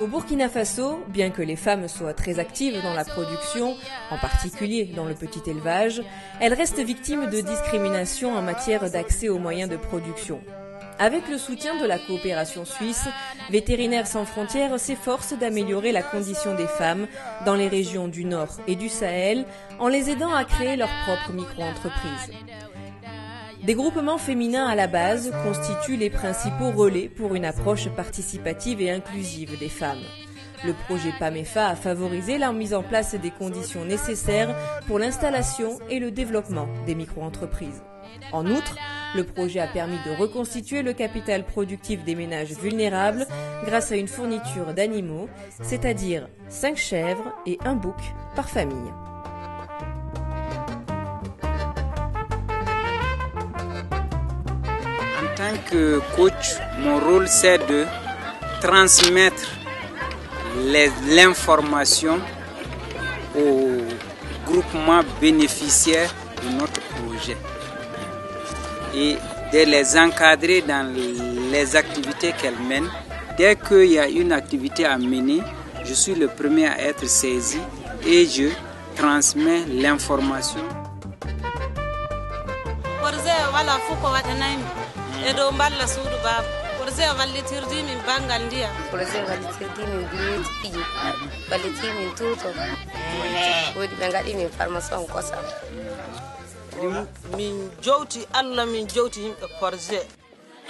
Au Burkina Faso, bien que les femmes soient très actives dans la production, en particulier dans le petit élevage, elles restent victimes de discrimination en matière d'accès aux moyens de production. Avec le soutien de la coopération suisse, Vétérinaires sans frontières s'efforce d'améliorer la condition des femmes dans les régions du Nord et du Sahel en les aidant à créer leur propre micro-entreprise. Des groupements féminins à la base constituent les principaux relais pour une approche participative et inclusive des femmes. Le projet PAMEFA a favorisé la mise en place des conditions nécessaires pour l'installation et le développement des micro-entreprises. En outre, le projet a permis de reconstituer le capital productif des ménages vulnérables grâce à une fourniture d'animaux, c'est-à-dire 5 chèvres et 1 bouc par famille. En tant que coach, mon rôle c'est de transmettre l'information aux groupements bénéficiaires de notre projet et de les encadrer dans les activités qu'elles mènent. Dès qu'il y a une activité à mener, je suis le premier à être saisi et je transmets l'information.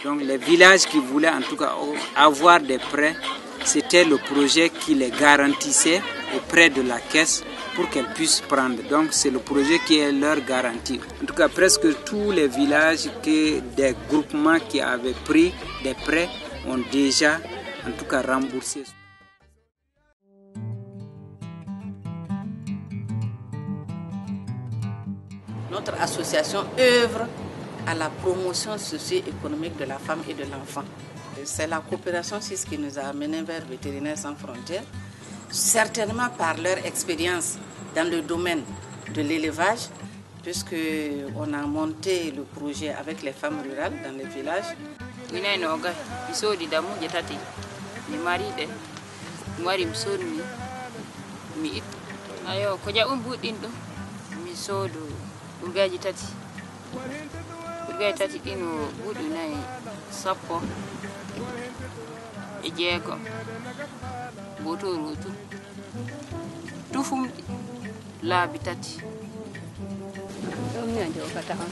Donc les villages qui voulaient en tout cas avoir des prêts, c'était le projet qui les garantissait auprès de la caisse pour qu'elles puissent prendre. Donc c'est le projet qui est leur garantie. En tout cas presque tous les villages des groupements qui avaient pris des prêts ont déjà en tout cas remboursé. Notre association œuvre à la promotion socio-économique de la femme et de l'enfant. C'est la coopération suisse qui nous a amenés vers Vétérinaires sans frontières, certainement par leur expérience dans le domaine de l'élevage, puisqu'on a monté le projet avec les femmes rurales dans les villages. Burgaji tati ɗin o ɓuuɗi nayi sappo e jeego botorotu tufumɗi laabi tati ɗum ni a jogata on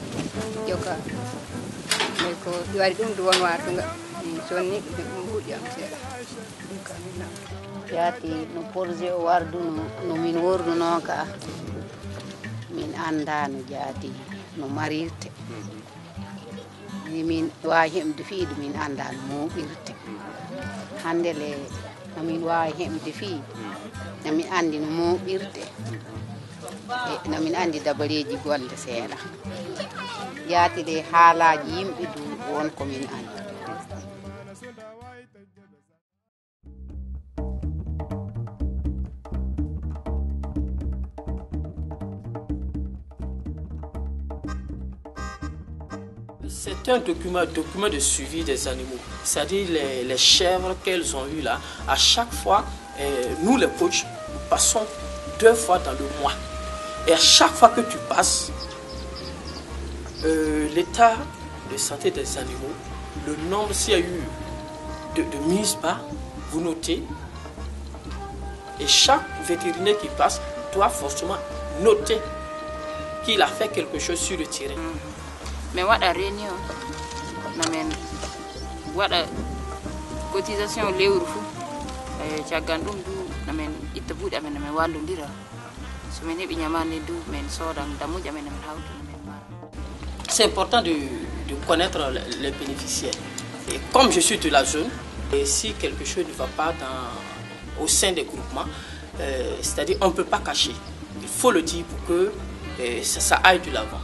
joga mais ko wari ɗum ɗo won watunga sonni ɗum ɓuuɗi am seeɗa ɗum kamina yaati no projet o wardu no min worduno ka min anda no jaati no marirte min wawi hemde fiide min anda no moɓirte hande le nomin wawi hemde fiide nomin andi no moɓirte e nomin andi dabareji golle seeɗa yaati le haalaji yimɓe du won komin andi. C'est un document de suivi des animaux, c'est-à-dire les chèvres qu'elles ont eues là. À chaque fois, nous les coachs, nous passons 2 fois dans le mois. Et à chaque fois que tu passes, l'état de santé des animaux, le nombre, s'il y a eu de mises bas, vous notez. Et chaque vétérinaire qui passe doit forcément noter qu'il a fait quelque chose sur le terrain. Mais waɗa réunion namen waɗa cotisation lewru fou caggal ɗum du namen itta buuɗi amen namen wallodira so min heeɓi ñamande du men soodan damuji amen namen hawta namen mara. C'est important de connaître les bénéficiaires. Et comme je suis de la zone, et si quelque chose ne va pas au sein des groupements, c'est-à-dire on ne peut pas cacher. Il faut le dire pour que ça aille de l'avant.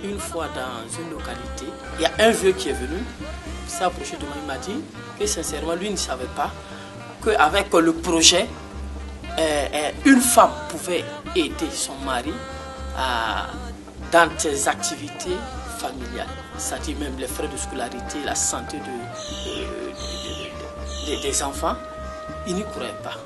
Une fois dans une localité, il y a un vieux qui est venu, il s'est approché de moi, il m'a dit que sincèrement lui ne savait pas qu'avec le projet, une femme pouvait aider son mari dans ses activités familiales, c'est-à-dire même les frais de scolarité, la santé des enfants. ils n'y croyaient pas.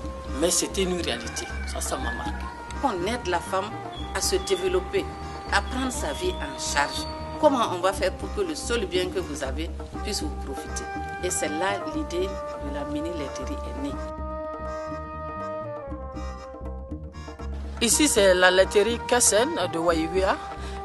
Mais c'était une réalité. Ça m'a marqué. On aide la femme à se développer, à prendre sa vie en charge. Comment on va faire pour que le seul bien que vous avez puisse vous profiter? Et c'est là l'idée de la mini-laiterie est née. Ici, c'est la laiterie Kassen de Waïwia.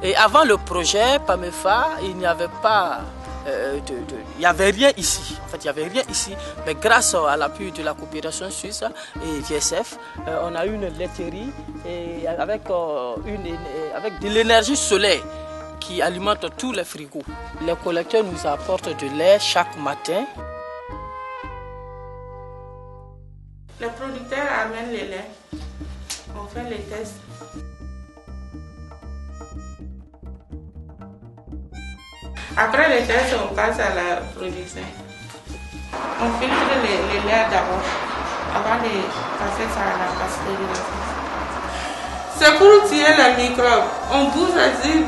Et avant le projet PAMEFA, il n'y avait pas... il n'y avait rien ici. En fait, il n'y avait rien ici. Mais grâce à l'appui de la coopération suisse et GSF, on a eu une laiterie et avec de l'énergie solaire qui alimente tous les frigos. Les collecteurs nous apportent de lait chaque matin. Les producteurs amènent les laits. On fait les tests. Après les tests, on passe à la production. On filtre les laits d'abord, avant de passer ça à la pasteurisation. C'est pour tirer les microbes. On pousse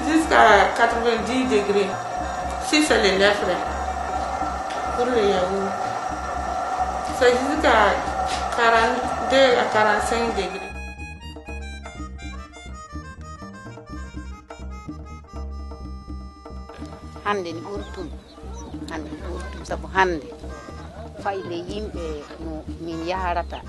jusqu'à 90 degrés. Si c'est le lait frais. Pour le yaourt. C'est jusqu'à 42 à 45 degrés. hande ni ɓurtum sabu hande fayle yimɓe no min yarata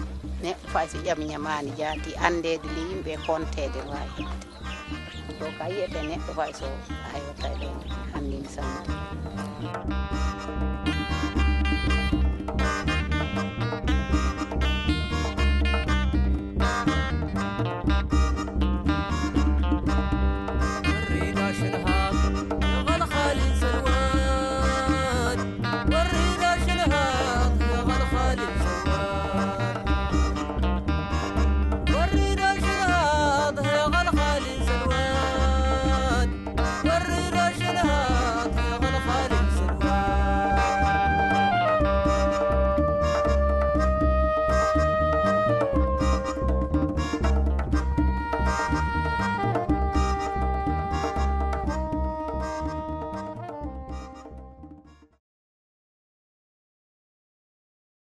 neɗɗo fay so ƴam ñamani jaati andede le yimɓe kontede no wawi hebde ɗo ka yiyete neɗɗo fay so ayota ɗo hande ni samata